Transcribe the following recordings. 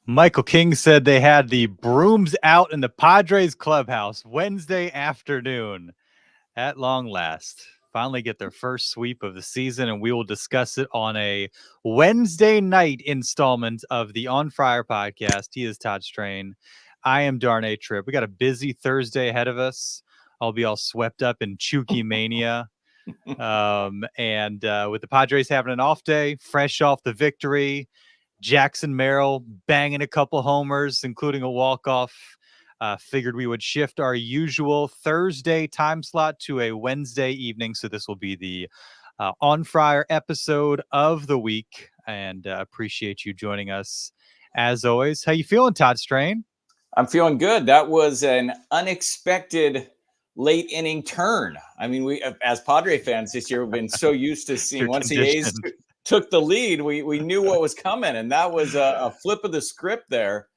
Michael King said they had the brooms out in the Padres clubhouse Wednesday afternoon. At long last, finally get their first sweep of the season, and we will discuss it on a Wednesday night installment of the On Friar podcast. He is Todd Strain. I am Darnay Tripp. We got a busy Thursday ahead of us. I'll be all swept up in Chukey mania. And with the Padres having an off day, fresh off the victory, Jackson Merrill banging a couple homers, including a walk-off. Figured we would shift our usual Thursday time slot to a Wednesday evening. So this will be the On Friar episode of the week. And appreciate you joining us as always. How you feeling, Todd Strain? I'm feeling good. That was an unexpected late inning turn. I mean, we as Padre fans this year, we've been so used to seeing once the A's took the lead, we knew what was coming, and that was a flip of the script there,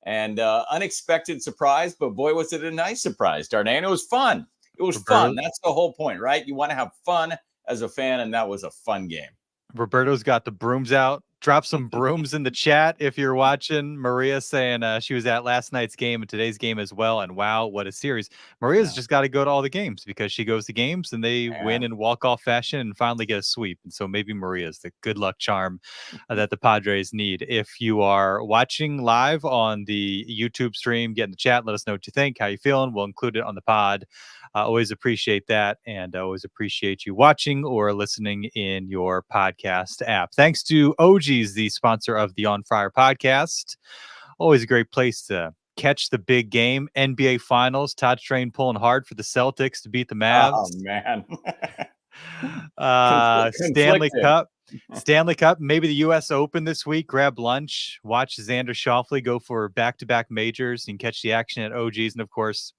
and unexpected surprise. But boy, was it a nice surprise, Darnay. It was fun. It was fun. That's the whole point, right? You want to have fun as a fan, and that was a fun game. Roberto's got the brooms out. Drop some brooms in the chat if you're watching. Maria saying she was at last night's game and today's game as well. And wow, what a series. Maria's just got to go to all the games because she goes to games and they win in walk-off fashion and finally get a sweep. And so maybe Maria's the good luck charm that the Padres need. If you are watching live on the YouTube stream, get in the chat. Let us know what you think, how you feeling. We'll include it on the pod. Always appreciate that, and always appreciate you watching or listening in your podcast app. Thanks to OG's, the sponsor of the On Friar podcast. Always a great place to catch the big game. NBA Finals. Todd Strain pulling hard for the Celtics to beat the Mavs. Oh, man. Stanley Cup. Stanley Cup, maybe the U.S. Open this week. Grab lunch. Watch Xander Schauffele go for back-to-back majors and catch the action at OG's. And, of course,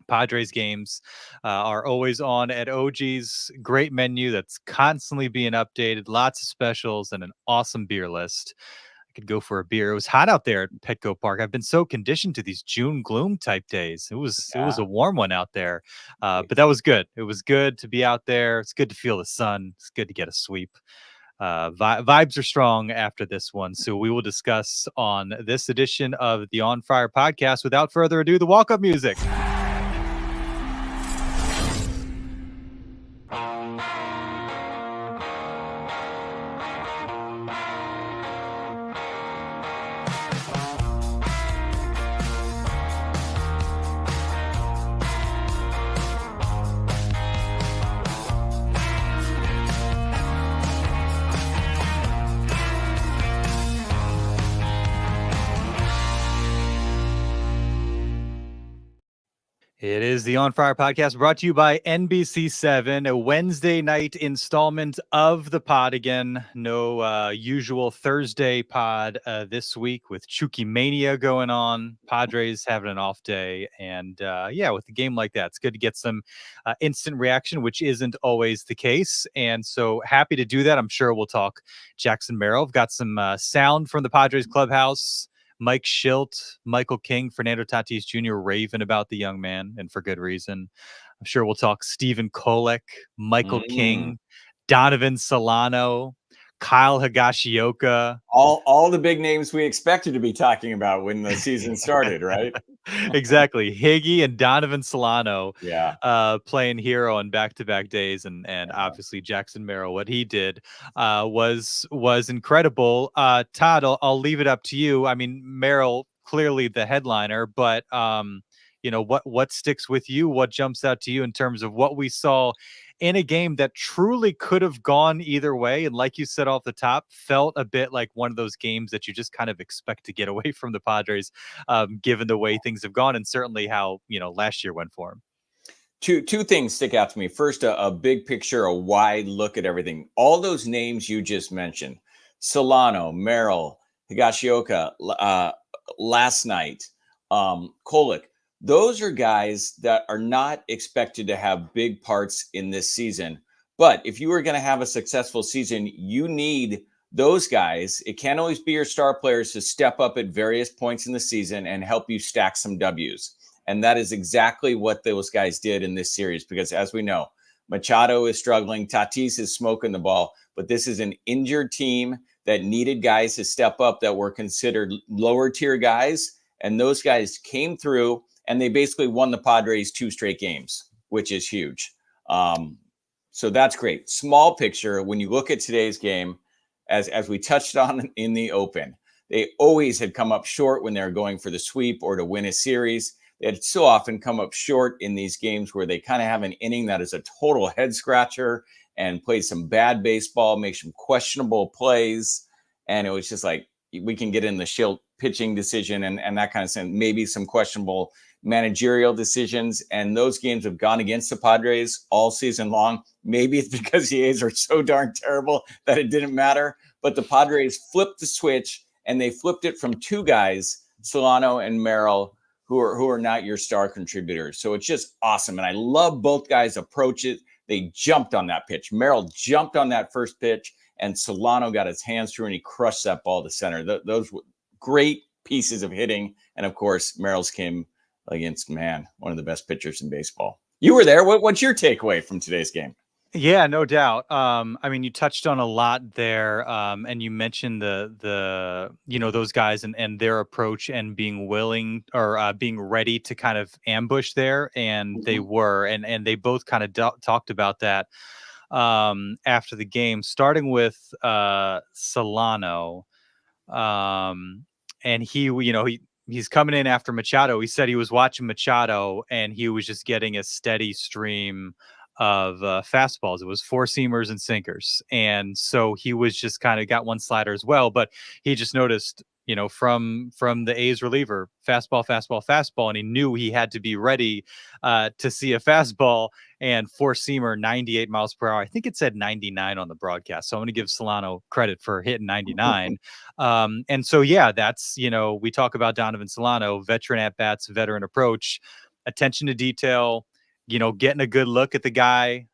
Padres games are always on at OG's. Great menu that's constantly being updated. Lots of specials and an awesome beer list. I could go for a beer. It was hot out there at Petco Park. I've been so conditioned to these June gloom type days. It was a warm one out there, but that was good. It was good to be out there. It's good to feel the sun. It's good to get a sweep. Vibes are strong after this one. So we will discuss on this edition of the On Friar podcast. Without further ado, the walk-up music. It is the On Friar podcast brought to you by NBC 7, a Wednesday night installment of the pod again. No usual Thursday pod this week with Chukey Mania going on. Padres having an off day. And with a game like that, it's good to get some instant reaction, which isn't always the case. And so happy to do that. I'm sure we'll talk Jackson Merrill. I've got some sound from the Padres clubhouse. Mike Schilt, Michael King, Fernando Tatis Jr. raving about the young man, and for good reason. I'm sure we'll talk Stephen Kolek, Michael King, Donovan Solano, Kyle Higashioka. All the big names we expected to be talking about when the season started, right? Exactly. Higgy and Donovan Solano playing hero on back-to-back days. And obviously Jackson Merrill, what he did was incredible. Todd, I'll leave it up to you. I mean, Merrill, clearly the headliner, but what sticks with you? What jumps out to you in terms of what we saw in a game that truly could have gone either way? And like you said off the top, felt a bit like one of those games that you just kind of expect to get away from the Padres, given the way things have gone and certainly how, last year went for them. Two things stick out to me. First, a big picture, a wide look at everything. All those names you just mentioned, Solano, Merrill, Higashioka, last night, Kolek, those are guys that are not expected to have big parts in this season. But if you are going to have a successful season, you need those guys. It can't always be your star players to step up at various points in the season and help you stack some W's. And that is exactly what those guys did in this series, because as we know, Machado is struggling. Tatis is smoking the ball, but this is an injured team that needed guys to step up that were considered lower tier guys. And those guys came through and they basically won the Padres 2 straight games, which is huge. So that's great. Small picture, when you look at today's game, as we touched on in the open, they always had come up short when they were going for the sweep or to win a series. They had so often come up short in these games where they kind of have an inning that is a total head scratcher and play some bad baseball, make some questionable plays. And it was just like, we can get in the Schilt pitching decision and that kind of thing, maybe some questionable managerial decisions. And those games have gone against the Padres all season long. Maybe it's because the A's are so darn terrible that it didn't matter. But the Padres flipped the switch, and they flipped it from two guys, Solano and Merrill, who are not your star contributors. So it's just awesome. And I love both guys' approaches. They jumped on that pitch. Merrill jumped on that first pitch, and Solano got his hands through and he crushed that ball to center. Those were great pieces of hitting. And of course, Merrill's came against, man, one of the best pitchers in baseball. You were there. What's your takeaway from today's game? Yeah, no doubt. I mean, you touched on a lot there, and you mentioned the those guys and their approach and being willing or being ready to kind of ambush there, and they were, and they both kind of talked about that after the game, starting with Solano, and he's coming in after Machado. He said he was watching Machado and he was just getting a steady stream of fastballs. It was four seamers and sinkers. And so he was just kind of got one slider as well, but he just noticed, from the A's reliever, fastball, fastball, fastball. And he knew he had to be ready to see a fastball and four seamer 98 miles per hour. I think it said 99 on the broadcast. So I'm going to give Solano credit for hitting 99. And so, yeah, that's, we talk about Donovan Solano, veteran at bats, veteran approach, attention to detail, getting a good look at the guy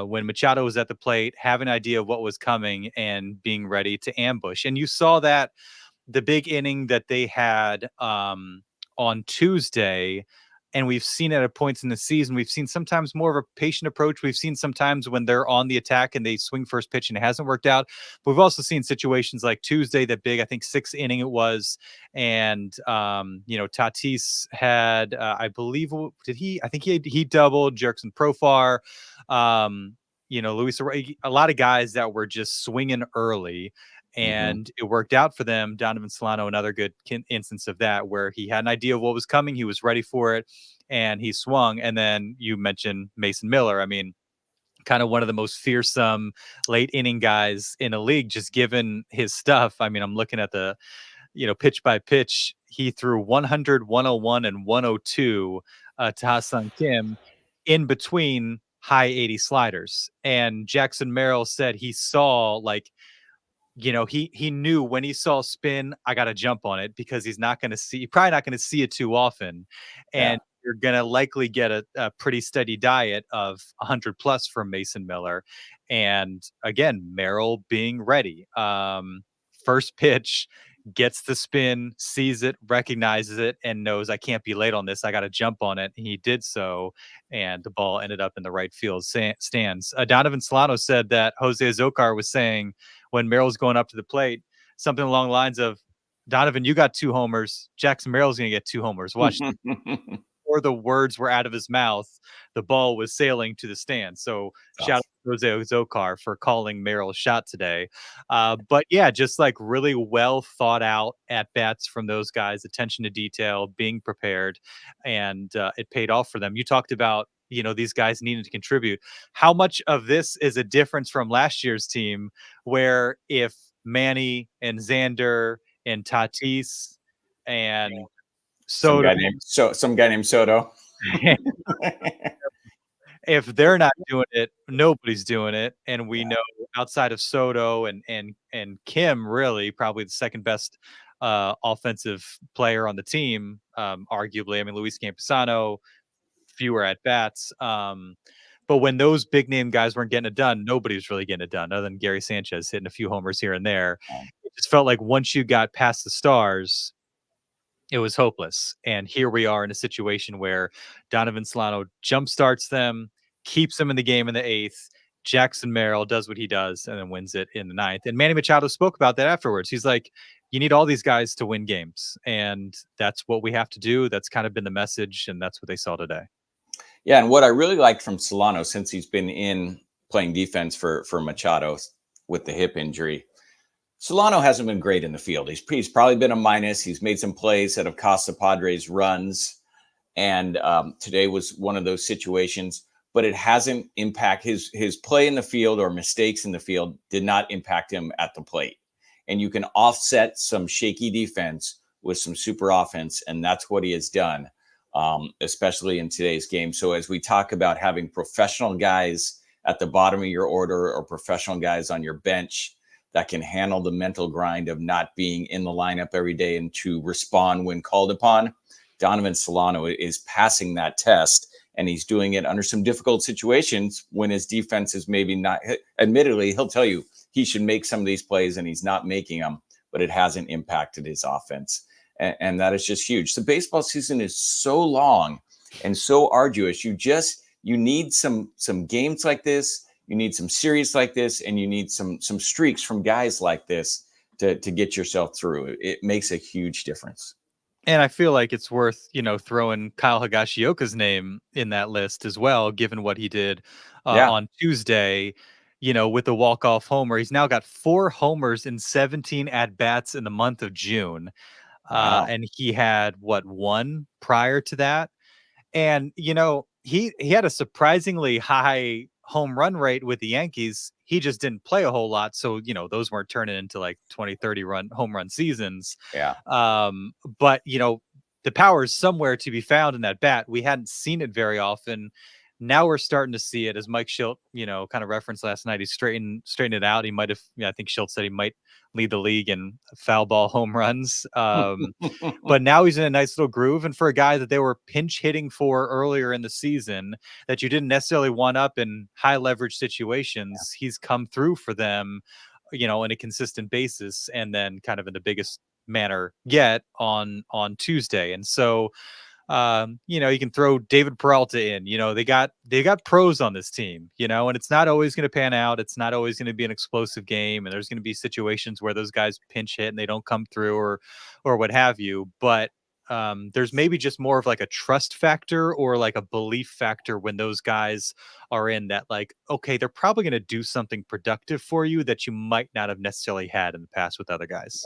when Machado was at the plate, have an idea of what was coming and being ready to ambush. And you saw that the big inning that they had on Tuesday, and we've seen it at points in the season. We've seen sometimes more of a patient approach. We've seen sometimes when they're on the attack and they swing first pitch and it hasn't worked out. But we've also seen situations like Tuesday, that big, I think, sixth inning it was. And, Tatis had, I believe, I think he doubled Jerkson Profar. Luis, a lot of guys that were just swinging early. And it worked out for them. Donovan Solano, another good instance of that, where he had an idea of what was coming. He was ready for it, and he swung. And then you mentioned Mason Miller. I mean, kind of one of the most fearsome late inning guys in the league, just given his stuff. I mean, I'm looking at the, pitch by pitch. He threw 100, 101, and 102 to Ha-seong Kim in between high 80 sliders. And Jackson Merrill said he saw he knew when he saw spin, I got to jump on it because he's probably not going to see it too often. And you're going to likely get a pretty steady diet of 100 plus from Mason Miller. And again, Merrill being ready. First pitch, gets the spin, sees it, recognizes it, and knows I can't be late on this. I got to jump on it. And he did so, and the ball ended up in the right field stands. Donovan Solano said that Jose Azocar was saying when Merrill's going up to the plate, something along the lines of, Donovan, you got 2 homers. Jackson Merrill's going to get 2 homers. Watch. Before the words were out of his mouth, the ball was sailing to the stand. So shout out to Jose Azocar for calling Merrill's shot today. But yeah, just like really well thought out at bats from those guys, attention to detail, being prepared, and it paid off for them. You talked about, these guys needing to contribute. How much of this is a difference from last year's team, where if Manny and Xander and Tatis and Soto, some guy named Soto. If they're not doing it, nobody's doing it. And we know outside of Soto and Kim, really probably the second best offensive player on the team, arguably. I mean, Luis Campusano, fewer at bats. But when those big name guys weren't getting it done, nobody was really getting it done other than Gary Sanchez hitting a few homers here and there. It just felt like once you got past the stars, it was hopeless. And here we are in a situation where Donovan Solano jumpstarts them, keeps them in the game in the 8th, Jackson Merrill does what he does and then wins it in the ninth. And Manny Machado spoke about that afterwards. He's like, you need all these guys to win games. And that's what we have to do. That's kind of been the message. And that's what they saw today. Yeah. And what I really liked from Solano, since he's been in playing defense for Machado with the hip injury, Solano hasn't been great in the field. He's probably been a minus. He's made some plays that have cost the Padres runs. And today was one of those situations, but it hasn't impacted his play in the field, or mistakes in the field did not impact him at the plate. And you can offset some shaky defense with some super offense. And that's what he has done, especially in today's game. So as we talk about having professional guys at the bottom of your order, or professional guys on your bench that can handle the mental grind of not being in the lineup every day and to respond when called upon, Donovan Solano is passing that test, and he's doing it under some difficult situations when his defense is maybe not. Admittedly, he'll tell you he should make some of these plays, and he's not making them, but it hasn't impacted his offense. And that is just huge. The baseball season is so long and so arduous. You need some games like this. You need some series like this, and you need some streaks from guys like this to get yourself through. It makes a huge difference. And I feel like it's worth, throwing Kyle Higashioka's name in that list as well, given what he did on Tuesday, with the walk-off homer. He's now got 4 homers in 17 at-bats in the month of June. Wow. And he had, one prior to that? And, he had a surprisingly high home run rate with the Yankees. He just didn't play a whole lot. So, those weren't turning into like 20, 30 home run seasons. Yeah. But, the power is somewhere to be found in that bat. We hadn't seen it very often. Now we're starting to see it, as Mike Schilt, kind of referenced last night. He straightened it out. He might have, I think Schilt said he might lead the league in foul ball home runs. But now he's in a nice little groove. And for a guy that they were pinch hitting for earlier in the season, that you didn't necessarily want up in high leverage situations, he's come through for them, on a consistent basis, and then kind of in the biggest manner yet on Tuesday. And so, you can throw David Peralta in. They got pros on this team, and it's not always going to pan out. It's not always going to be an explosive game, and there's going to be situations where those guys pinch hit and they don't come through, or what have you. But there's maybe just more of like a trust factor, or like a belief factor, when those guys are in, that like, okay, they're probably going to do something productive for you that you might not have necessarily had in the past with other guys.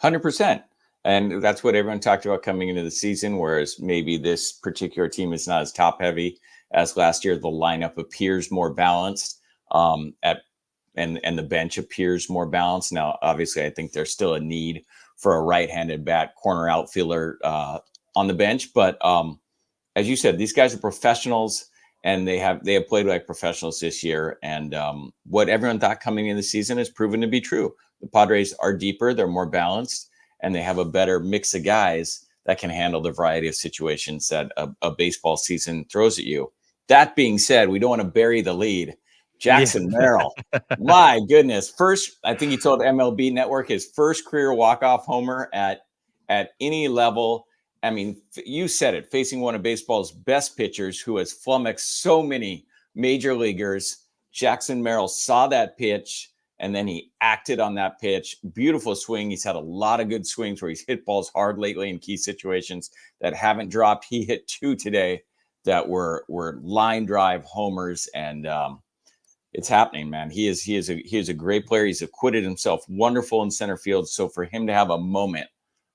100%. And that's what everyone talked about coming into the season, whereas maybe this particular team is not as top heavy as last year. The lineup appears more balanced, and the bench appears more balanced. Now, obviously, I think there's still a need for a right-handed bat corner outfielder on the bench. But as you said, these guys are professionals, and they have played like professionals this year. And what everyone thought coming into the season has proven to be true. The Padres are deeper, they're more balanced, and they have a better mix of guys that can handle the variety of situations that a baseball season throws at you. That being said, we don't want to bury the lead. Jackson Merrill, my goodness. First, I think he told MLB Network, his first career walk-off homer at any level. I mean, you said it, facing one of baseball's best pitchers who has flummoxed so many major leaguers. Jackson Merrill saw that pitch, and then he acted on that pitch. Beautiful swing. He's had a lot of good swings where he's hit balls hard lately in key situations that haven't dropped. He hit 2 today that were line drive homers, and it's happening, man. He is a great player. He's acquitted himself wonderful in center field. So for him to have a moment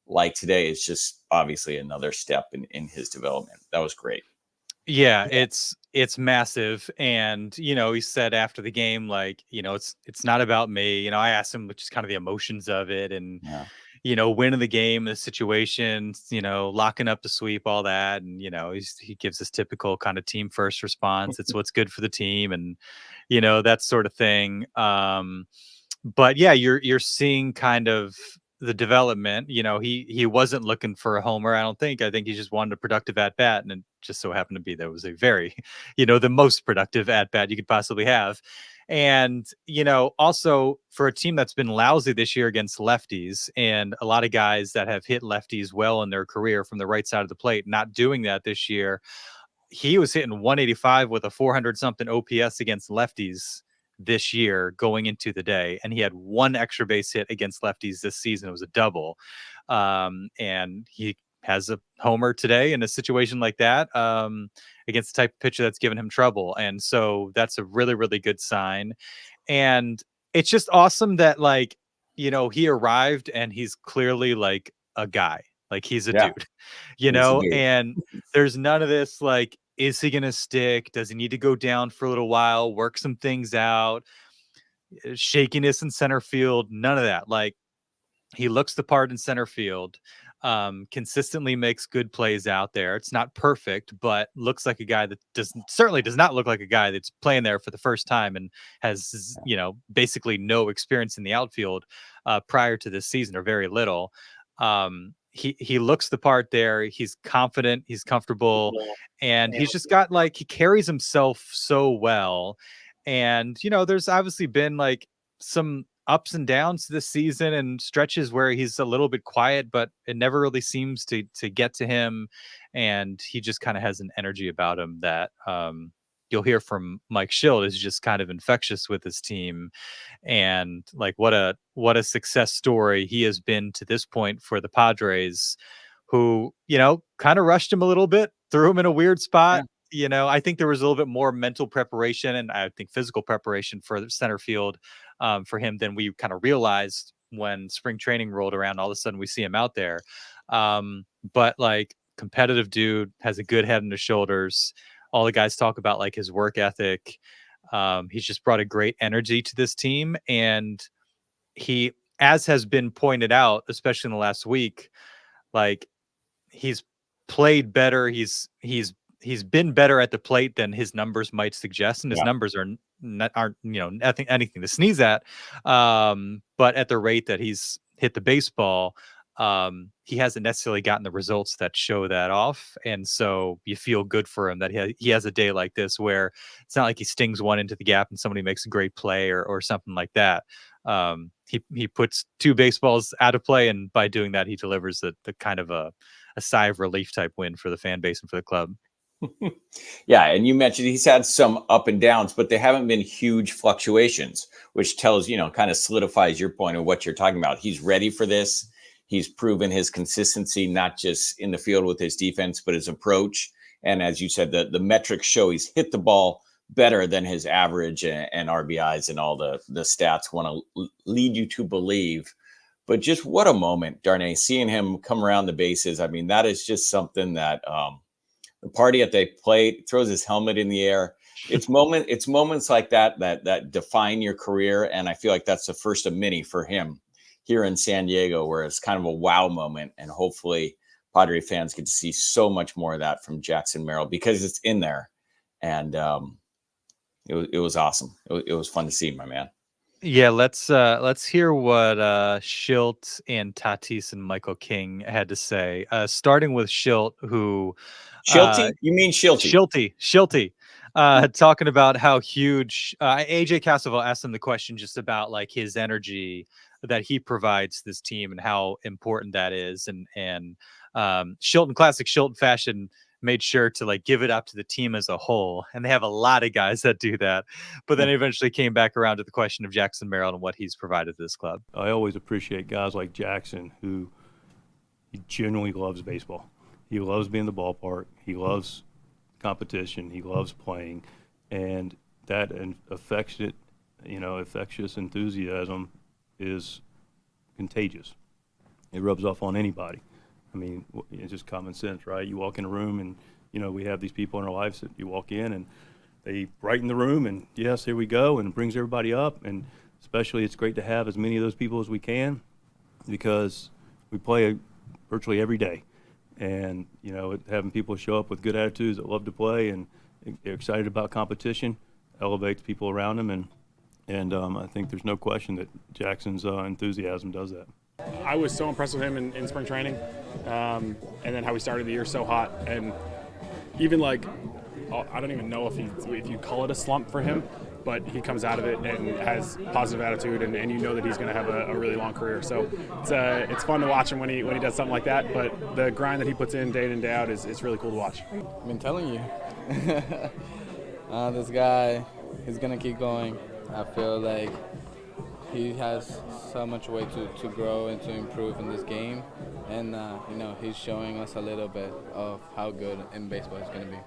like today is just obviously another step in his development. That was great. Yeah, it's massive. And, he said after the game, like, it's not about me. I asked him just kind of the emotions of it, and, winning the game, the situation, locking up the sweep, all that. And, he gives this typical kind of team first response. It's what's good for the team, and, that sort of thing. But yeah, you're seeing kind of the development. He wasn't looking for a homer, I don't think. I think he just wanted a productive at bat, and it just so happened to be that was a very, the most productive at bat you could possibly have. And, also for a team that's been lousy this year against lefties, and a lot of guys that have hit lefties well in their career from the right side of the plate, not doing that this year. He was hitting 185 with a 400 something OPS against lefties this year going into the day, and he had one extra base hit against lefties this season. It was a double. And he has a homer today in a situation like that, against the type of pitcher that's given him trouble. And so that's a really, really good sign. And it's just awesome that, like, he arrived and he's clearly like a guy, like he's a Yeah, dude, he's a dude. and there's none of this, like, is he going to stick? Does he need to go down for a little while, work some things out, shakiness in center field? None of that. Like, he looks the part in center field, consistently makes good plays out there. It's not perfect, but looks like a guy that certainly does not look like a guy that's playing there for the first time and has, basically no experience in the outfield prior to this season, or very little. He looks the part there. He's confident. He's comfortable, and he's just got, like, he carries himself so well. And there's obviously been, like, some ups and downs this season and stretches where he's a little bit quiet, but it never really seems to get to him. And he just kind of has an energy about him that you'll hear from Mike Schilt is just kind of infectious with his team. And, like, what a success story he has been to this point for the Padres, who, kind of rushed him a little bit, threw him in a weird spot. I think there was a little bit more mental preparation, and I think physical preparation for the center field for him than we kind of realized when spring training rolled around. All of a sudden we see him out there. But, like, competitive dude, has a good head on his shoulders. All the guys talk about, like, his work ethic. He's just brought a great energy to this team. And he, as has been pointed out, especially in the last week, like, he's played better. He's been better at the plate than his numbers might suggest, and his numbers aren't anything to sneeze at. But at the rate that he's hit the baseball, he hasn't necessarily gotten the results that show that off. And so you feel good for him that he has a day like this where it's not like he stings one into the gap and somebody makes a great play or something like that. He puts two baseballs out of play, and by doing that, he delivers the kind of a sigh of relief type win for the fan base and for the club. Yeah, and you mentioned he's had some up and downs, but they haven't been huge fluctuations, which tells, kind of solidifies your point of what you're talking about. He's ready for this. He's proven his consistency, not just in the field with his defense, but his approach. And as you said, the metrics show he's hit the ball better than his average and RBIs, and all the stats want to lead you to believe. But just what a moment, Darnay, seeing him come around the bases. I mean, that is just something that the party at the plate, throws his helmet in the air. It's moments like that define your career. And I feel like that's the first of many for him here in San Diego, where it's kind of a wow moment. And hopefully Padre fans get to see so much more of that from Jackson Merrill, because it's in there. And it was awesome. It was fun to see, my man. Yeah, let's hear what Schilt and Tatis and Michael King had to say. Starting with Schilt, who Shilty? You mean Shilty? Shilty. Talking about how huge AJ Cassavell asked him the question just about, like, his energy that he provides this team and how important that is. And Schilt, in classic Schilt fashion, made sure to, like, give it up to the team as a whole. And they have a lot of guys that do that. But then eventually came back around to the question of Jackson Merrill and what he's provided to this club. I always appreciate guys like Jackson, who he genuinely loves baseball. He loves being in the ballpark. He loves competition. He loves playing. And that infectious enthusiasm is contagious. It rubs off on anybody. I mean, it's just common sense, right? You walk in a room and, we have these people in our lives that you walk in and they brighten the room, and yes, here we go, and it brings everybody up. And especially it's great to have as many of those people as we can, because we play virtually every day. And, having people show up with good attitudes that love to play and they're excited about competition elevates people around them. And I think there's no question that Jackson's enthusiasm does that. I was so impressed with him in spring training, and then how he started the year so hot. And even, like, I don't even know if you call it a slump for him, but he comes out of it and has positive attitude, and that he's going to have a really long career. So it's fun to watch him when he does something like that. But the grind that he puts in day out is really cool to watch. I've been telling you, this guy is going to keep going. I feel like he has so much way to grow and to improve in this game. And, he's showing us a little bit of how good in baseball he's going to be.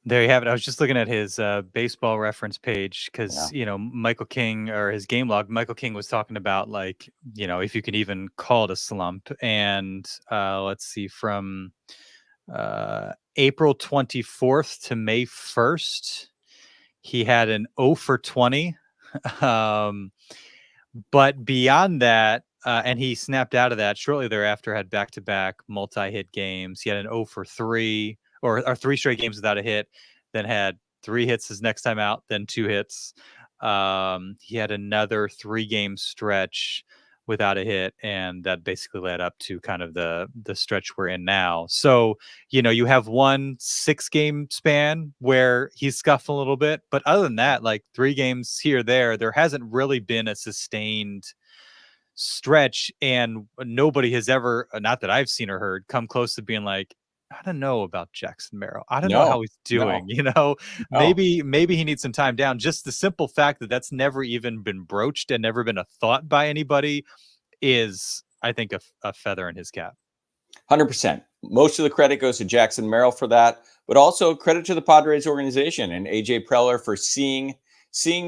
There you have it. I was just looking at his baseball reference page because, Yeah. Michael King, or his game log, Michael King was talking about, like, if you can even call it a slump. And let's see, from April 24th to May 1st, he had an 0 for 20. But beyond that, and he snapped out of that shortly thereafter, had back-to-back multi-hit games. He had an 0 for 3, or 3 straight games without a hit, then had 3 hits his next time out, then 2 hits. He had another 3-game stretch without a hit, and that basically led up to kind of the stretch we're in now. So, you have one 6-game span where he's scuffing a little bit, but other than that, like 3 games here, there hasn't really been a sustained stretch, and nobody has ever, not that I've seen or heard, come close to being like, I don't know about Jackson Merrill. I don't know No, how he's doing. no. Maybe he needs some time down. Just the simple fact that that's never even been broached and never been a thought by anybody is, I think, a feather in his cap. 100%. Most of the credit goes to Jackson Merrill for that, but also credit to the Padres organization and AJ Preller for seeing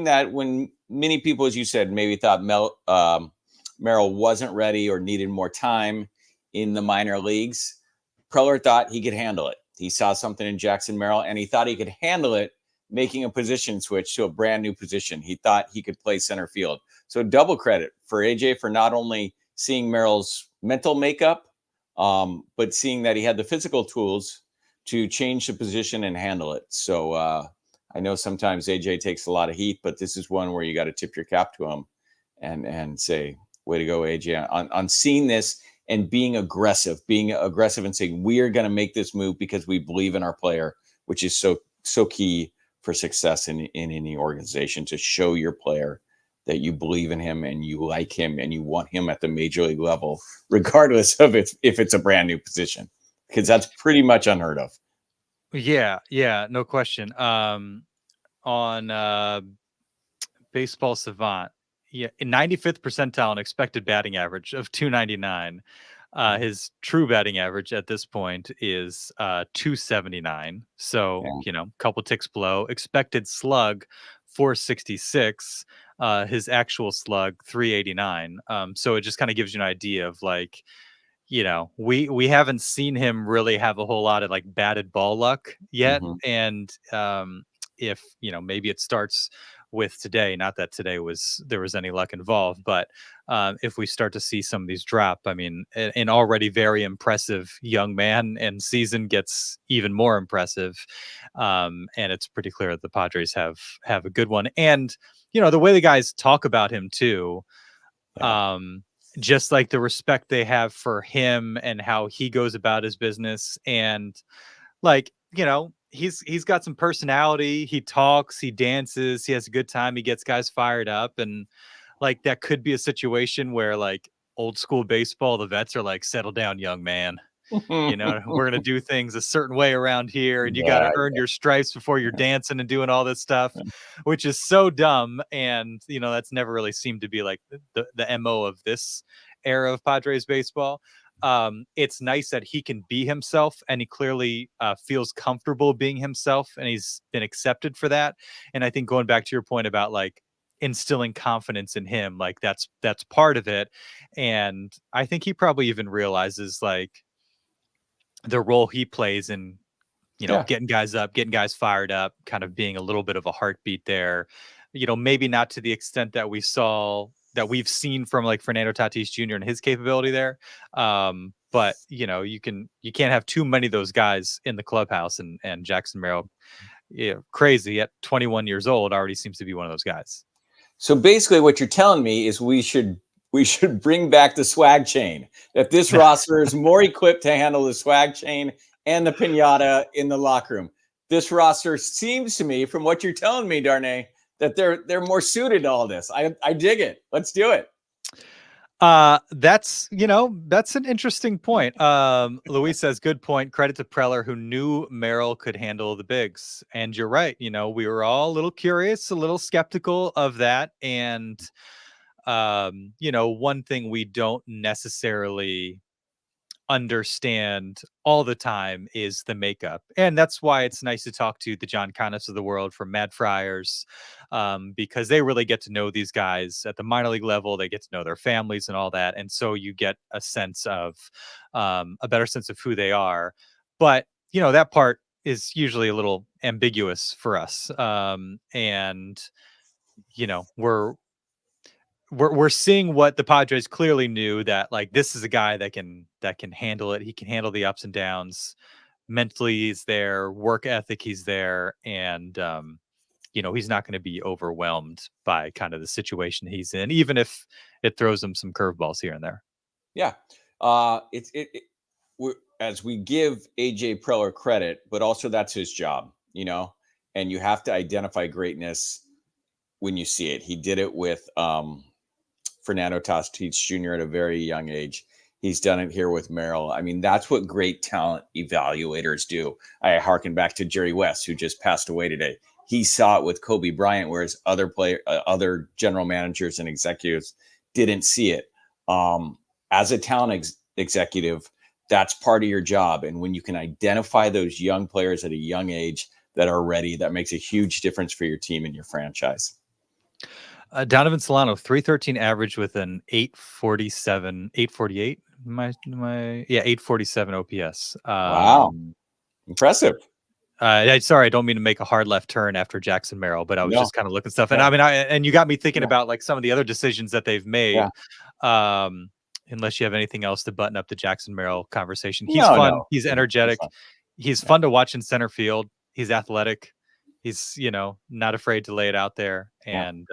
that when many people, as you said, maybe thought Merrill wasn't ready or needed more time in the minor leagues. Preller thought he could handle it. He saw something in Jackson Merrill, and he thought he could handle it, making a position switch to a brand new position. He thought he could play center field. So double credit for AJ for not only seeing Merrill's mental makeup, but seeing that he had the physical tools to change the position and handle it. So I know sometimes AJ takes a lot of heat, but this is one where you got to tip your cap to him and say, way to go, AJ, on seeing this and being aggressive and saying, we are going to make this move because we believe in our player, which is so key for success in any organization, to show your player that you believe in him and you like him and you want him at the major league level, regardless of if it's a brand new position, because that's pretty much unheard of. Yeah, no question. On Baseball Savant, in 95th percentile in expected batting average of 299. His true batting average at this point is 279. So, couple ticks below. Expected slug 466. His actual slug 389. So it just kind of gives you an idea of, like, we haven't seen him really have a whole lot of like batted ball luck yet. Mm-hmm. And if maybe it starts with today, not that today there was any luck involved, but if we start to see some of these drop, I mean, an already very impressive young man and season gets even more impressive. And it's pretty clear that the Padres have a good one. And the way the guys talk about him too, just like the respect they have for him and how he goes about his business, and like, he's got some personality. He talks, he dances, he has a good time, he gets guys fired up. And like, that could be a situation where, like, old school baseball, the vets are like, settle down, young man. We're going to do things a certain way around here, and you got to earn your stripes before you're dancing and doing all this stuff, which is so dumb. And, that's never really seemed to be like the MO of this era of Padres baseball. It's nice that he can be himself, and he clearly feels comfortable being himself, and he's been accepted for that. And I think, going back to your point about like instilling confidence in him, like that's part of it. And I think he probably even realizes like the role he plays in, getting guys up, getting guys fired up, kind of being a little bit of a heartbeat there. Maybe not to the extent that we've seen from like Fernando Tatis Jr. and his capability there. But you can't have too many of those guys in the clubhouse, and Jackson Merrill, crazy at 21 years old, already seems to be one of those guys. So basically what you're telling me is we should bring back the swag chain, that this roster is more equipped to handle the swag chain and the piñata in the locker room. This roster seems to me, from what you're telling me, Darnay, that they're more suited to all this. I dig it. Let's do it. That's an interesting point. Luis says, good point. Credit to Preller, who knew Merrill could handle the bigs. And you're right. We were all a little curious, a little skeptical of that. And one thing we don't necessarily understand all the time is the makeup, and that's why it's nice to talk to the John Connors of the world from Mad Friars, because they really get to know these guys at the minor league level. They get to know their families and all that, and so you get a sense of a better sense of who they are. But that part is usually a little ambiguous for us, and we're seeing what the Padres clearly knew, that like this is a guy that can handle it. He can handle the ups and downs. Mentally, he's there. Work ethic, he's there, and he's not going to be overwhelmed by kind of the situation he's in, even if it throws him some curveballs here and there. Yeah, as we give AJ Preller credit, but also that's his job, and you have to identify greatness when you see it. He did it with Fernando Tatis Jr. at a very young age. He's done it here with Merrill. I mean, that's what great talent evaluators do. I harken back to Jerry West, who just passed away today. He saw it with Kobe Bryant, whereas other general managers and executives didn't see it. As a talent executive, that's part of your job. And when you can identify those young players at a young age that are ready, that makes a huge difference for your team and your franchise. Donovan Solano, 313 average with an 848. 847 OPS. Wow. Impressive. Sorry, I don't mean to make a hard left turn after Jackson Merrill, but I was just kind of looking stuff. And I mean, and you got me thinking about like some of the other decisions that they've made. Unless you have anything else to button up the Jackson Merrill conversation. He's fun. No. He's energetic. He's fun to watch in center field. He's athletic. He's, not afraid to lay it out there. And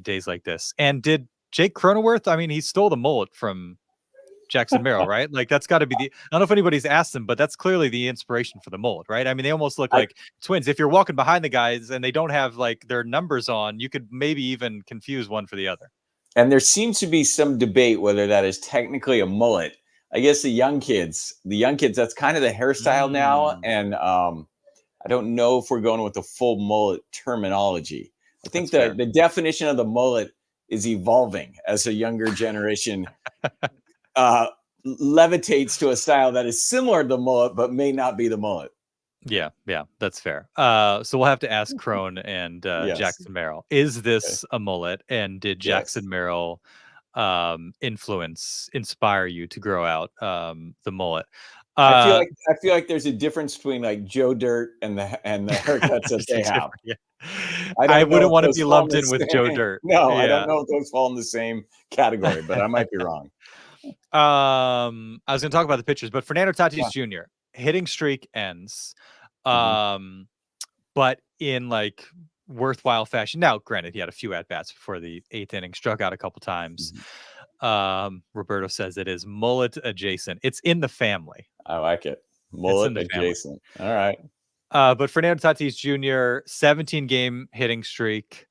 days like this. And did Jake Cronenworth, I mean, he stole the mullet from Jackson Merrill, right? Like that's got to be I don't know if anybody's asked him, but that's clearly the inspiration for the mullet, right? I mean, they almost look like twins. If you're walking behind the guys and they don't have like their numbers on, you could maybe even confuse one for the other. And there seems to be some debate whether that is technically a mullet. I guess the young kids, that's kind of the hairstyle now. And I don't know if we're going with the full mullet terminology. I think the definition of the mullet is evolving as a younger generation levitates to a style that is similar to the mullet, but may not be the mullet. Yeah, that's fair. So we'll have to ask Crone and Jackson Merrill, is this a mullet? And did Jackson Merrill inspire you to grow out the mullet? I feel like there's a difference between like Joe Dirt and the haircuts that they have. I wouldn't want to be lumped in with Joe Dirt. No, I don't know if those fall in the same category, but I might be wrong. I was going to talk about the pitchers, but Fernando Tatis Jr. hitting streak ends, but in like worthwhile fashion. Now, granted, he had a few at bats before the 8th inning, struck out a couple times. Roberto says it is mullet adjacent. It's in the family. I like it. Mullet adjacent. All right. But Fernando Tatis Jr., 17-game hitting streak.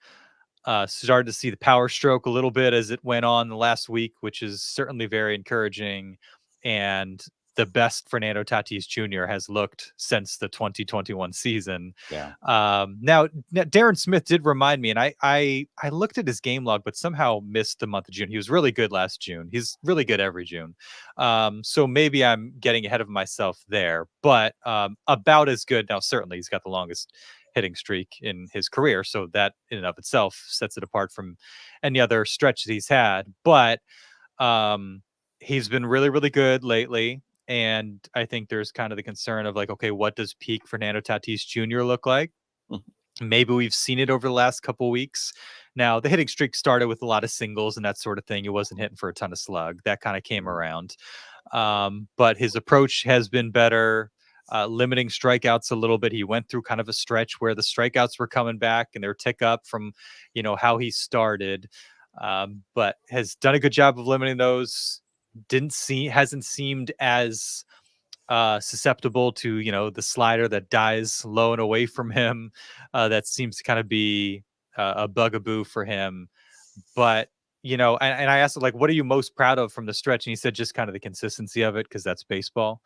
Started to see the power stroke a little bit as it went on the last week, which is certainly very encouraging. And the best Fernando Tatis Jr. has looked since the 2021 season. Yeah. Now Darren Smith did remind me, and I looked at his game log, but somehow missed the month of June. He was really good last June. He's really good every June. So maybe I'm getting ahead of myself there, but about as good. Now, certainly he's got the longest hitting streak in his career, so that in and of itself sets it apart from any other stretch that he's had. But he's been really, really good lately. And I think there's kind of the concern of like, okay, what does peak Fernando Tatis Jr. look like? Maybe we've seen it over the last couple of weeks. Now, the hitting streak started with a lot of singles and that sort of thing. He wasn't hitting for a ton of slug. That kind of came around. But his approach has been better, limiting strikeouts a little bit. He went through kind of a stretch where the strikeouts were coming back and they're tick up from, how he started, but has done a good job of limiting those. Hasn't seemed as susceptible to the slider that dies low and away from him. That seems to kind of be a bugaboo for him. But and I asked him, like, what are you most proud of from the stretch? And he said just kind of the consistency of it, because that's baseball,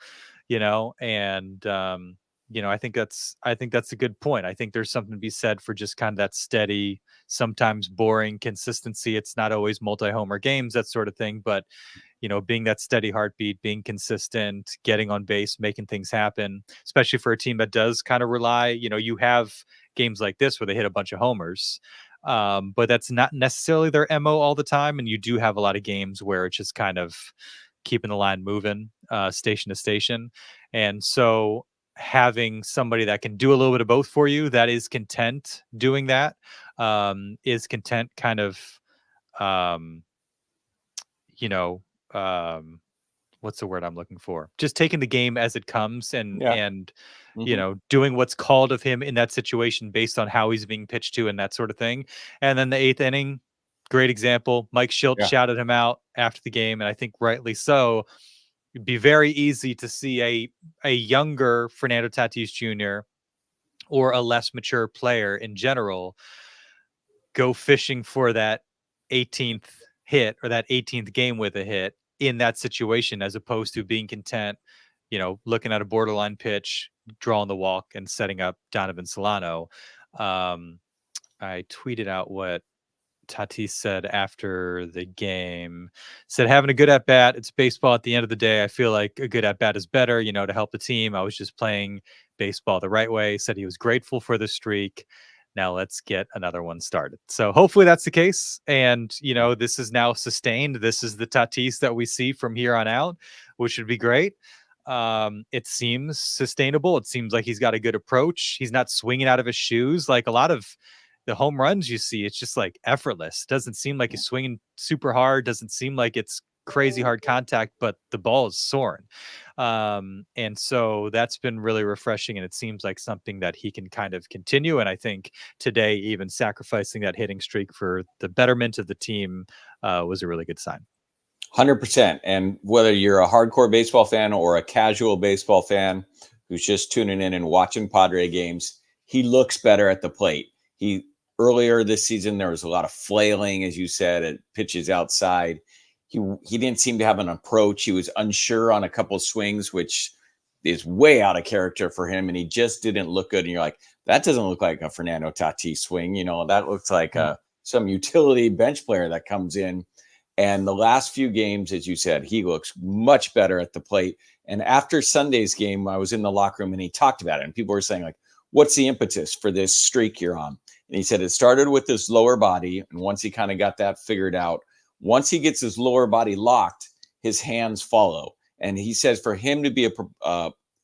and I think that's a good point. I think there's something to be said for just kind of that steady, sometimes boring consistency. It's not always multi-homer games, that sort of thing, but being that steady heartbeat, being consistent, getting on base, making things happen, especially for a team that does kind of rely, you have games like this where they hit a bunch of homers. But that's not necessarily their MO all the time. And you do have a lot of games where it's just kind of keeping the line moving, station to station. And so having somebody that can do a little bit of both for you, that is content doing that, is content kind of, you know, what's the word I'm looking for? Just taking the game as it comes, and Yeah. doing what's called of him in that situation based on how he's being pitched to and that sort of thing. And then the 8th inning, great example. Mike Schilt Yeah. shouted him out after the game, and I think rightly so. It'd be very easy to see a younger Fernando Tatis Jr. or a less mature player in general go fishing for that 18th hit or that 18th game with a hit in that situation, as opposed to being content, looking at a borderline pitch, drawing the walk, and setting up Donovan Solano. I tweeted out what Tatis said after the game. Said, having a good at bat, it's baseball at the end of the day. I feel like a good at bat is better, to help the team. I was just playing baseball the right way. Said he was grateful for the streak. Now let's get another one started. So hopefully that's the case. And, this is now sustained. This is the Tatis that we see from here on out, which would be great. It seems sustainable. It seems like he's got a good approach. He's not swinging out of his shoes. Like a lot of the home runs you see, it's just like effortless. Doesn't seem like he's swinging super hard. Doesn't seem like it's crazy hard contact, but the ball is soaring. And so that's been really refreshing, and it seems like something that he can kind of continue. And I think today, even sacrificing that hitting streak for the betterment of the team was a really good sign. 100%. And whether you're a hardcore baseball fan or a casual baseball fan who's just tuning in and watching Padre games, he looks better at the plate. Earlier this season, there was a lot of flailing, as you said, at pitches outside. He didn't seem to have an approach. He was unsure on a couple of swings, which is way out of character for him. And he just didn't look good. And you're like, that doesn't look like a Fernando Tatis swing. That looks like some utility bench player that comes in. And the last few games, as you said, he looks much better at the plate. And after Sunday's game, I was in the locker room and he talked about it. And people were saying, like, what's the impetus for this streak you're on? And he said it started with his lower body. And once he kind of got that figured out, once he gets his lower body locked, his hands follow. And he says for him to be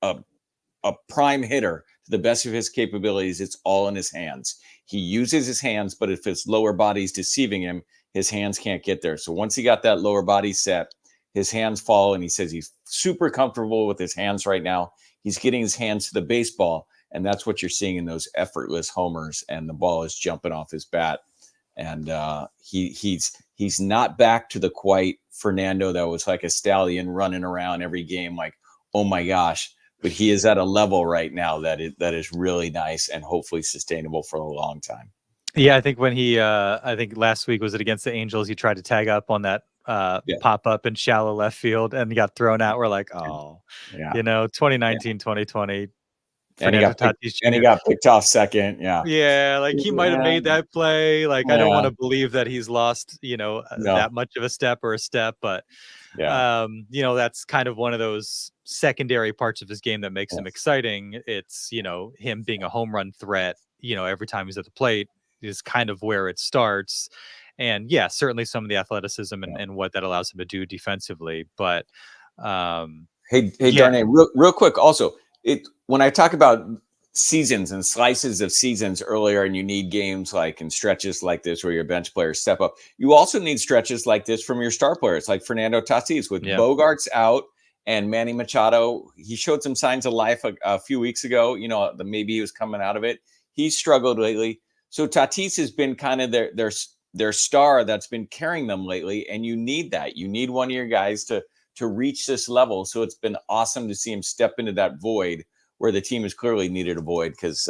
a prime hitter to the best of his capabilities, it's all in his hands. He uses his hands, but if his lower body's deceiving him, his hands can't get there. So once he got that lower body set, his hands follow. And he says he's super comfortable with his hands right now. He's getting his hands to the baseball. And that's what you're seeing in those effortless homers, and the ball is jumping off his bat. And he's not back to the quite Fernando that was like a stallion running around every game, like, oh my gosh. But he is at a level right now that is really nice and hopefully sustainable for a long time. Yeah, I think when I think last week, was it against the Angels, he tried to tag up on that pop up in shallow left field and got thrown out. We're like, 2019, 2020. And he got picked off second. Yeah, like he might have made that play. Like, I don't want to believe that he's lost, that much of a step, but that's kind of one of those secondary parts of his game that makes him exciting. It's, him being a home run threat, every time he's at the plate is kind of where it starts. And yeah, certainly some of the athleticism and what that allows him to do defensively. But hey, Darnay, real quick also, when I talk about seasons and slices of seasons earlier, and you need games like and stretches like this where your bench players step up, you also need stretches like this from your star players, like Fernando Tatis with Bogarts out and Manny Machado. He showed some signs of life a few weeks ago. Maybe he was coming out of it. He struggled lately. So Tatis has been kind of their star that's been carrying them lately, and you need that. You need one of your guys to reach this level. So it's been awesome to see him step into that void where the team has clearly needed a void, because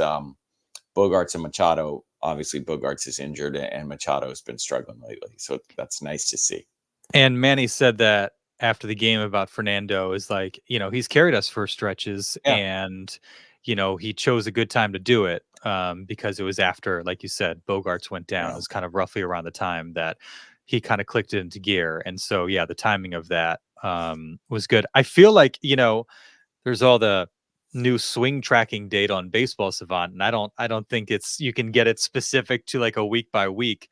Bogarts and Machado. Obviously, Bogarts is injured and Machado has been struggling lately. So that's nice to see. And Manny said that after the game about Fernando is like, he's carried us for stretches, Yeah. and he chose a good time to do it, because it was after, like you said, Bogarts went down. Yeah. It was kind of roughly around the time that he kind of clicked it into gear, and so yeah, the timing of that was good. I feel like there's all the new swing tracking data on Baseball Savant, and I don't think you can get it specific to like a week by week.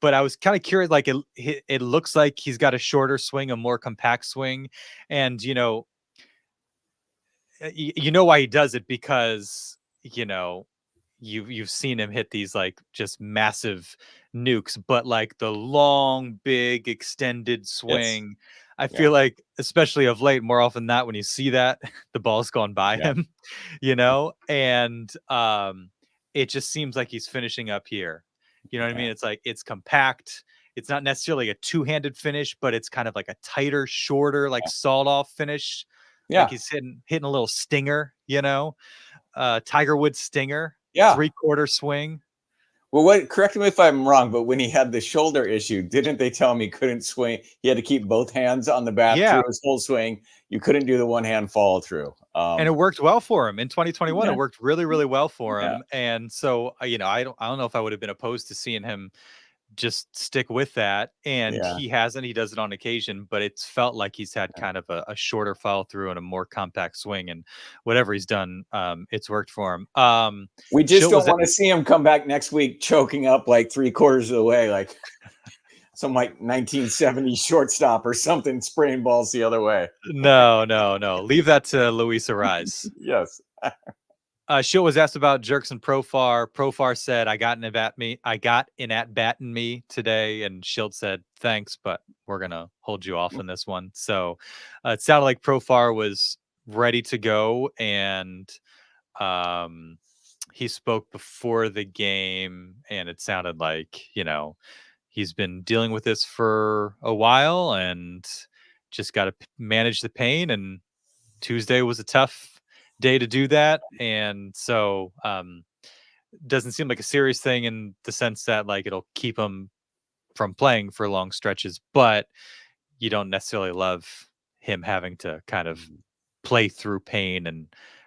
But I was kind of curious, like it looks like he's got a shorter swing, a more compact swing, and you know why he does it, because you've seen him hit these like just massive nukes, but like the long, big, extended swing. I feel like, especially of late, more often than not, when you see that, the ball's gone by him, and it just seems like he's finishing up here. You know what I mean? It's like, it's compact. It's not necessarily a two-handed finish, but it's kind of like a tighter, shorter, like sawed-off finish. Yeah. Like he's hitting a little stinger, Tiger Woods stinger. Yeah. 3/4 swing. Well, correct me if I'm wrong, but when he had the shoulder issue, didn't they tell him he couldn't swing? He had to keep both hands on the bat through his whole swing. You couldn't do the one-hand follow through. And it worked well for him in 2021. Yeah. It worked really, really well for him. Yeah. And so, I don't know if I would have been opposed to seeing him just stick with that. And he hasn't. He does it on occasion, but it's felt like he's had kind of a shorter follow through and a more compact swing. And whatever he's done, it's worked for him. We just don't want to see him come back next week choking up like 3/4 of the way, like some like 1970s shortstop or something, spraying balls the other way. No. Leave that to Luis Ariz. Yes. Schilt was asked about Jerks and Profar. Profar said, I got an at bat in me today. And Schilt said, thanks, but we're going to hold you off in this one. So it sounded like Profar was ready to go. And he spoke before the game. And it sounded like, he's been dealing with this for a while and just got to manage the pain. And Tuesday was a tough day to do that, and so doesn't seem like a serious thing in the sense that like it'll keep him from playing for long stretches, but you don't necessarily love him having to kind of play through pain and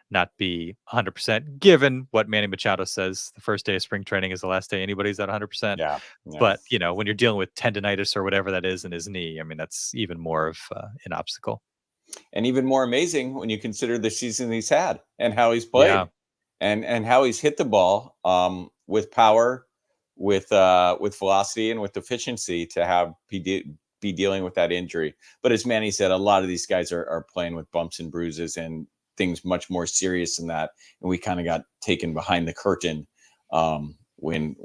not be 100%, given what Manny Machado says, the first day of spring training is the last day anybody's at 100%. Yeah. But when you're dealing with tendonitis or whatever that is in his knee, I mean, that's even more of an obstacle. And even more amazing when you consider the season he's had and how he's played, and how he's hit the ball with power, with velocity, and with efficiency to be dealing with that injury. But as Manny said, a lot of these guys are playing with bumps and bruises and things much more serious than that. And we kind of got taken behind the curtain when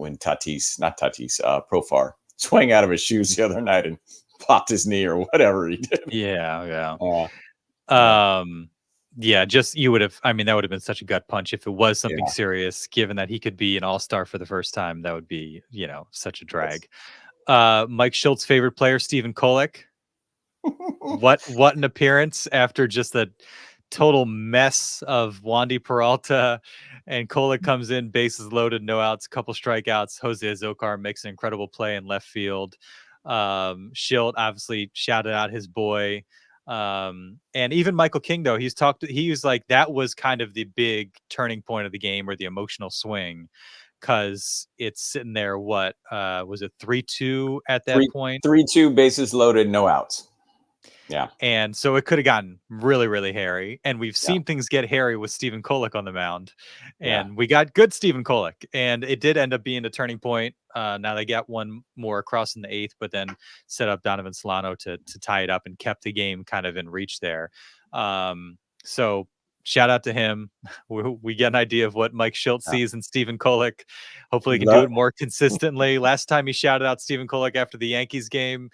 Profar swung out of his shoes the other night and popped his knee or whatever he did. Just you would have, I mean, that would have been such a gut punch if it was something serious, given that he could be an all-star for the first time. That would be, such a drag. Mike Schultz's favorite player, Stephen Kolek. What an appearance after just a total mess of Wandy Peralta, and Kolek comes in, bases loaded, no outs, couple strikeouts. Jose Azocar makes an incredible play in left field. Schilt obviously shouted out his boy, and even Michael King, though, he was like, that was kind of the big turning point of the game, or the emotional swing, because it's sitting there, what was it, 3-2 at that point? 3-2, bases loaded, no outs. Yeah. And so it could have gotten really, really hairy. And we've seen things get hairy with Stephen Kolek on the mound. And we got good Stephen Kolek. And it did end up being a turning point. Now they got one more across in the 8th, but then set up Donovan Solano to tie it up and kept the game kind of in reach there. So shout out to him. We get an idea of what Mike Schultz sees in Stephen Kolek. Hopefully he can do it more consistently. Last time he shouted out Stephen Kolek after the Yankees game,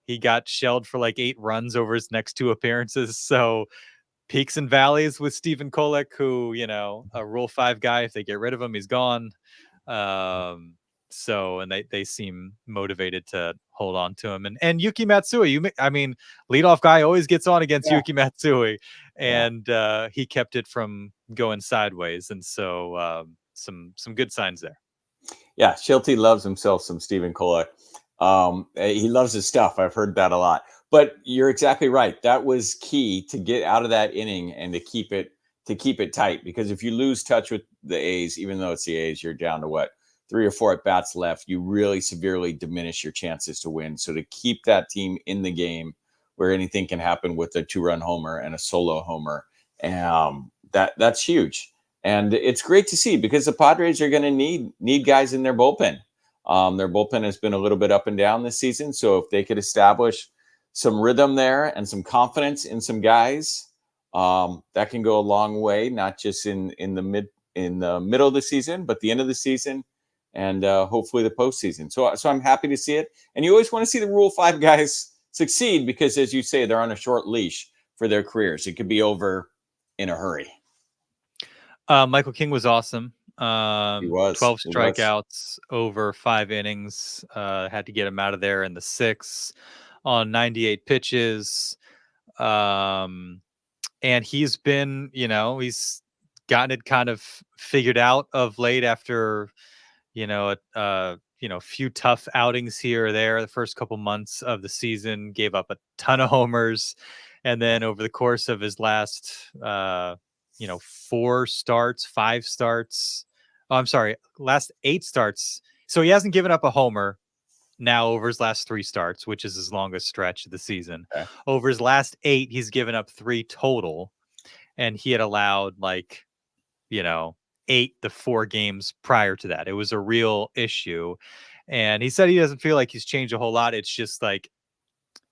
he got shelled for like 8 runs over his next 2 appearances. So peaks and valleys with Stephen Kolek, who, a Rule 5 guy. If they get rid of him, he's gone. And they seem motivated to hold on to him. And Yuki Matsui, leadoff guy always gets on against Yuki Matsui, and he kept it from going sideways. And so some good signs there. Yeah, Schilte loves himself some Stephen Kolek. He loves his stuff. I've heard that a lot. But you're exactly right. That was key to get out of that inning and to keep it tight. Because if you lose touch with the A's, even though it's the A's, you're down to what, 3 or 4 at bats left. You really severely diminish your chances to win. So to keep that team in the game, where anything can happen with a 2-run homer and a solo homer, that's huge. And it's great to see, because the Padres are going to need guys in their bullpen. Their bullpen has been a little bit up and down this season. So if they could establish some rhythm there and some confidence in some guys, that can go a long way, not just in the middle of the season, but the end of the season, and hopefully the postseason. So I'm happy to see it. And you always want to see the Rule 5 guys succeed, because, as you say, they're on a short leash for their careers. It could be over in a hurry. Michael King was awesome. He was 12 strikeouts over 5 innings. Had to get him out of there in the 6th on 98 pitches. And he's been, he's gotten it kind of figured out of late after, a few tough outings here or there. The first couple months of the season, gave up a ton of homers. And then over the course of his last, 4 starts, 5 starts. Oh, I'm sorry, last 8 starts. So he hasn't given up a homer now over his last 3 starts, which is his longest stretch of the season. Okay. Over his last 8, he's given up 3 total. And he had allowed 8 the 4 games prior to that. It was a real issue. And he said he doesn't feel like he's changed a whole lot. It's just like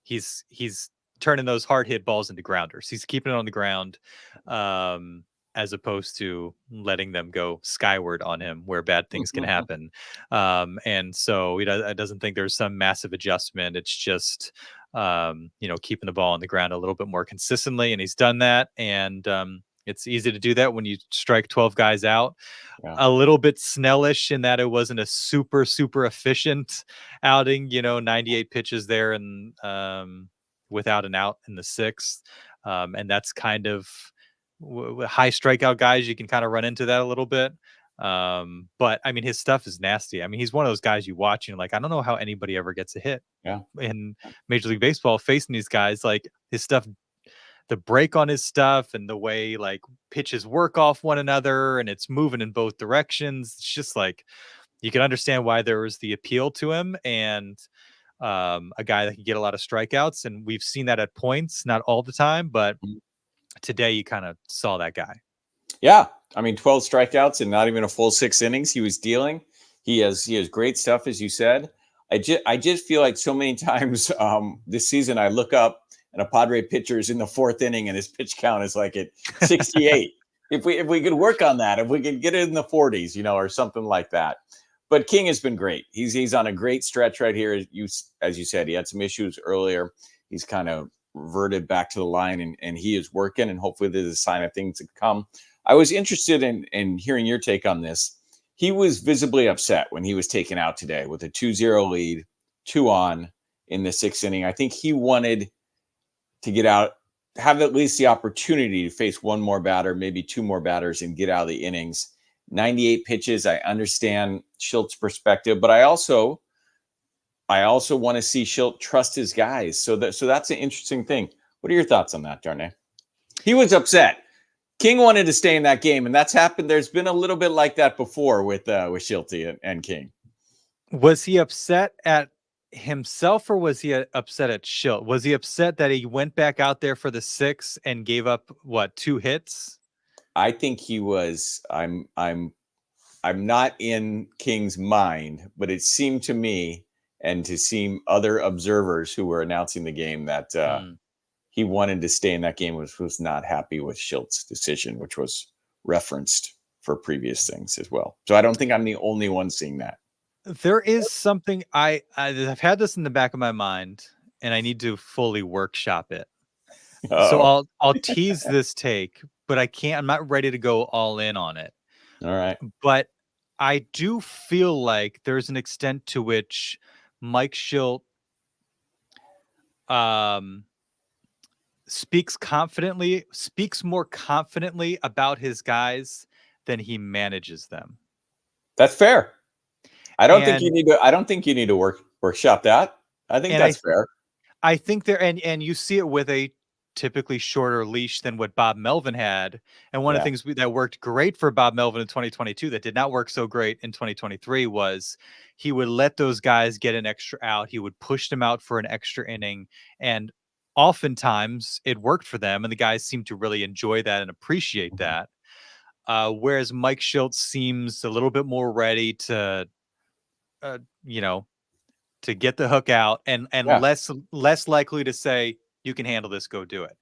he's turning those hard hit balls into grounders. He's keeping it on the ground, as opposed to letting them go skyward on him, where bad things can happen. And so he doesn't think there's some massive adjustment. It's just, keeping the ball on the ground a little bit more consistently. And he's done that. And it's easy to do that when you strike 12 guys out. Yeah. A little bit Snellish in that it wasn't a super, super efficient outing, 98 pitches there and without an out in the 6th. And that's kind of high strikeout guys. You can kind of run into that a little bit. But I mean, his stuff is nasty. I mean, he's one of those guys you watch and you're like, I don't know how anybody ever gets a hit in Major League Baseball facing these guys. Like, his stuff, the break on his stuff and the way pitches work off one another and it's moving in both directions. It's just like, you can understand why there was the appeal to him, and a guy that can get a lot of strikeouts. And we've seen that at points, not all the time, but today you kind of saw that guy. Yeah. I mean, 12 strikeouts and not even a full 6 innings he was dealing. He has great stuff, as you said. I just feel like so many times this season I look up and a Padre pitcher is in the 4th inning and his pitch count is like at 68. If we could work on that, if we could get it in the 40s, or something like that. But King has been great. He's on a great stretch right here. As you said, he had some issues earlier. He's kind of reverted back to the line, and he is working, and hopefully there's a sign of things to come. I was interested in hearing your take on this. He was visibly upset when he was taken out today with a 2-0 lead, 2 on in the 6th inning. I think he wanted to get out, have at least the opportunity to face one more batter, maybe 2 more batters, and get out of the innings. 98 pitches. I understand Schilt's perspective, but I also want to see Schilt trust his guys. So that's an interesting thing. What are your thoughts on that, Darnay? He was upset. King wanted to stay in that game, and that's happened. There's been a little bit like that before with Schilt and King. Was he upset at himself, or was he upset at Schilt? Was he upset that he went back out there for the 6th and gave up 2 hits? I think he was. I'm not in King's mind, but it seemed to me, and to seem other observers who were announcing the game, that he wanted to stay in that game, was not happy with Schilt's decision, which was referenced for previous things as well. So I don't think I'm the only one seeing that. There is something I've had this in the back of my mind, and I need to fully workshop it. So I'll tease this take, but I'm not ready to go all in on it. All right. But I do feel like there's an extent to which Mike Schilt speaks more confidently about his guys than he manages them. That's fair. I don't think you And need to. I don't think you need to workshop that. I think and that's fair. I think there and you see it with a typically shorter leash than what Bob Melvin had. And one of the Yeah. things that worked great for Bob Melvin in 2022 that did not work so great in 2023 was he would let those guys get an extra out. He would push them out for an extra inning. And oftentimes it worked for them. And the guys seemed to really enjoy that and appreciate that. Whereas Mike Schultz seems a little bit more ready to, uh, you know, to get the hook out and Yeah. less likely to say you can handle this, go do it.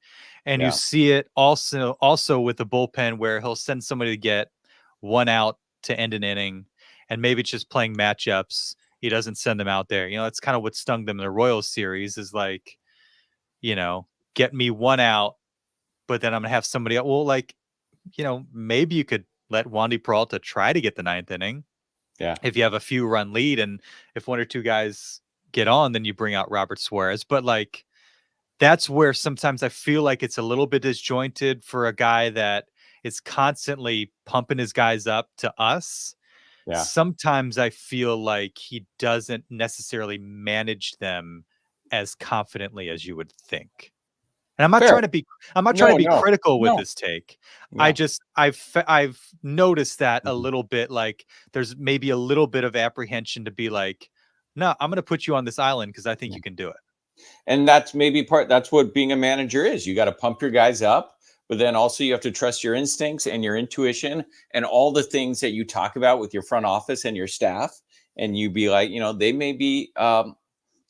And you Yeah. see it also with the bullpen where he'll send somebody to get one out to end an inning, and maybe it's just playing matchups. He doesn't send them out there. That's kind of what stung them in the Royals series is like, get me one out, but then I'm gonna have somebody else. Well, like, maybe you could let Wandy Peralta try to get the ninth inning Yeah. if you have a few run lead, and if one or two guys get on, then you bring out Robert Suarez. But like, that's where sometimes I feel like it's a little bit disjointed for a guy that is constantly pumping his guys up to us. Yeah. Sometimes I feel like he doesn't necessarily manage them as confidently as you would think. And I'm not Fair. trying to be No. critical with No. this take. No. I've noticed that a Mhm. little bit, like there's maybe a little bit of apprehension to be like, no, I'm going to put you on this island because I think Yeah. you can do it. And that's maybe that's what being a manager is. You got to pump your guys up, but then also you have to trust your instincts and your intuition and all the things that you talk about with your front office and your staff. And you be like, they may be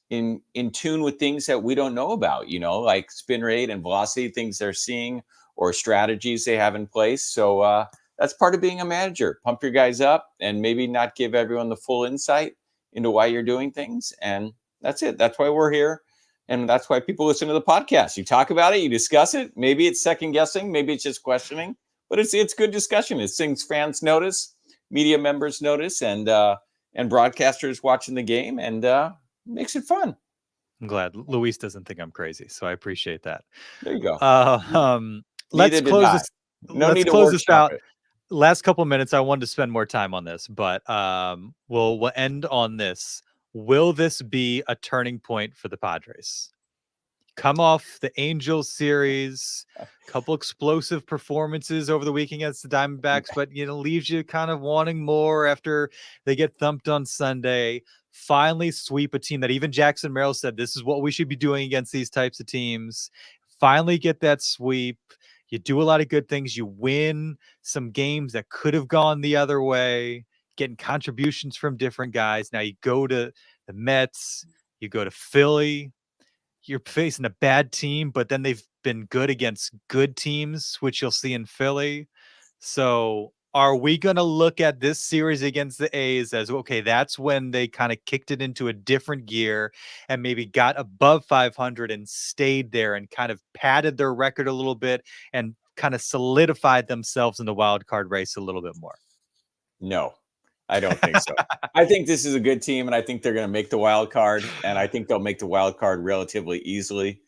in tune with things that we don't know about, like spin rate and velocity, things they're seeing or strategies they have in place. So that's part of being a manager. Pump your guys up and maybe not give everyone the full insight into why you're doing things. And that's it. That's why we're here. And that's why people listen to the podcast. You talk about it, you discuss it. Maybe it's second guessing, maybe it's just questioning, but it's good discussion. It's things fans notice, media members notice, and broadcasters watching the game, and makes it fun. I'm glad Luis doesn't think I'm crazy, so I appreciate that. There you go. Let's Neither did close I. this. No Let's need to close this workshop out. it. Last couple minutes, I wanted to spend more time on this, but we'll end on this. Will this be a turning point for the Padres? Come off the Angels series, couple explosive performances over the weekend against the Diamondbacks, but leaves you kind of wanting more after they get thumped on Sunday. Finally sweep a team that even Jackson Merrill said this is what we should be doing against these types of teams. Finally get that sweep. You do a lot of good things. You win some games that could have gone the other way, getting contributions from different guys. Now you go to the Mets, you go to Philly. You're facing a bad team, but then they've been good against good teams, which you'll see in Philly. So are we going to look at this series against the A's as, okay, that's when they kind of kicked it into a different gear and maybe got above 500 and stayed there and kind of padded their record a little bit and kind of solidified themselves in the wild card race a little bit more? No, I don't think so. I think this is a good team, and I think they're going to make the wild card, and I think they'll make the wild card relatively easily.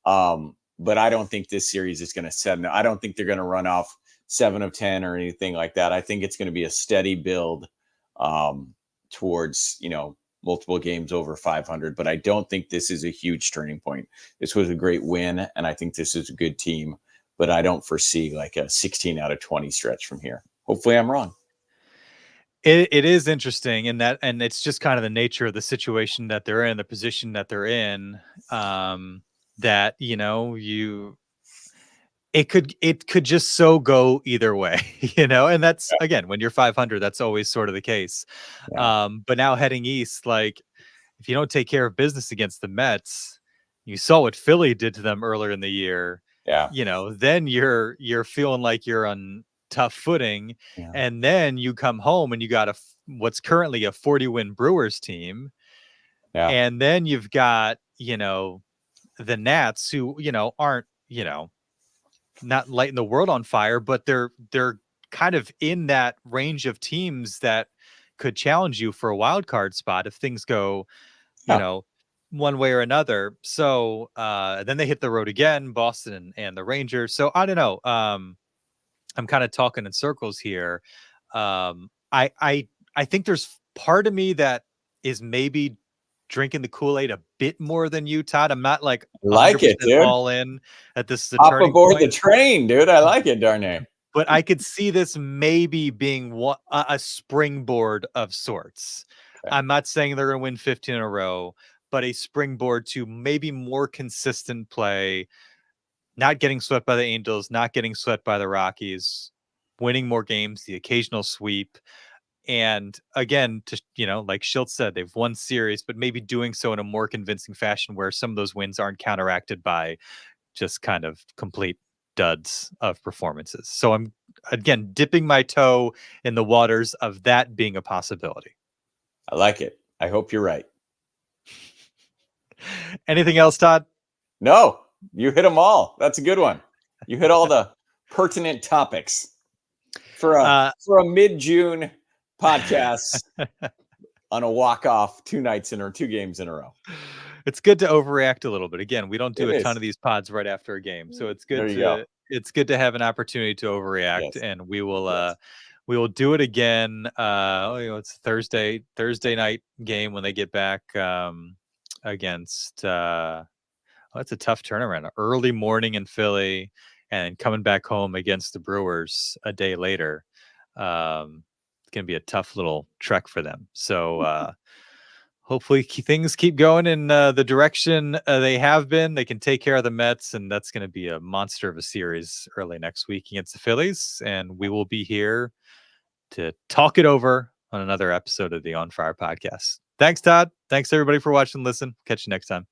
But I don't think this series is going to set. I don't think they're going to run off 7 of 10 or anything like that. I think it's going to be a steady build towards multiple games over 500. But I don't think this is a huge turning point. This was a great win, and I think this is a good team. But I don't foresee like a 16 out of 20 stretch from here. Hopefully, I'm wrong. It is interesting in that, and it's just kind of the nature of the situation that they're in, the position that they're in. That it could just so go either way, and that's again when you're 500, that's always sort of the case. Yeah. But now heading east, like if you don't take care of business against the Mets, you saw what Philly did to them earlier in the year. Yeah. Then you're feeling like you're on tough footing, Yeah. and then you come home and you got what's currently a 40-win Brewers team, and then you've got the Nats who aren't not lighting the world on fire, but they're kind of in that range of teams that could challenge you for a wild card spot if things go one way or another. So then they hit the road again, Boston and the Rangers. So I don't know. I'm kind of talking in circles here. I I think there's part of me that is maybe drinking the Kool-Aid a bit more than you, Todd. I'm not like Like it, 100% dude. all in at this is a Hop turning aboard the point. train, dude. I like it, Darnay. But I could see this maybe being a springboard of sorts. Okay. I'm not saying they're going to win 15 in a row, but a springboard to maybe more consistent play, not getting swept by the Angels, not getting swept by the Rockies, winning more games, the occasional sweep. And again, to, like Schultz said, they've won series, but maybe doing so in a more convincing fashion where some of those wins aren't counteracted by just kind of complete duds of performances. So I'm, again, dipping my toe in the waters of that being a possibility. I like it. I hope you're right. Anything else, Todd? No, you hit them all. That's a good one. You hit all the pertinent topics for a mid-June podcast on a walk-off 2 games in a row. It's good to overreact a little bit. Again, we don't do It a ton is. of these pods right after a game, so it's good There you go. it's good to have an opportunity to overreact, Yes. and we will Yes. we will do it again. It's Thursday night game when they get back against. It's a tough turnaround. Early morning in Philly, and coming back home against the Brewers a day later. It's going to be a tough little trek for them. So hopefully things keep going in the direction they have been. They can take care of the Mets, and that's going to be a monster of a series early next week against the Phillies. And we will be here to talk it over on another episode of the On Fire podcast. Thanks, Todd. Thanks, everybody, for watching and listen. Catch you next time.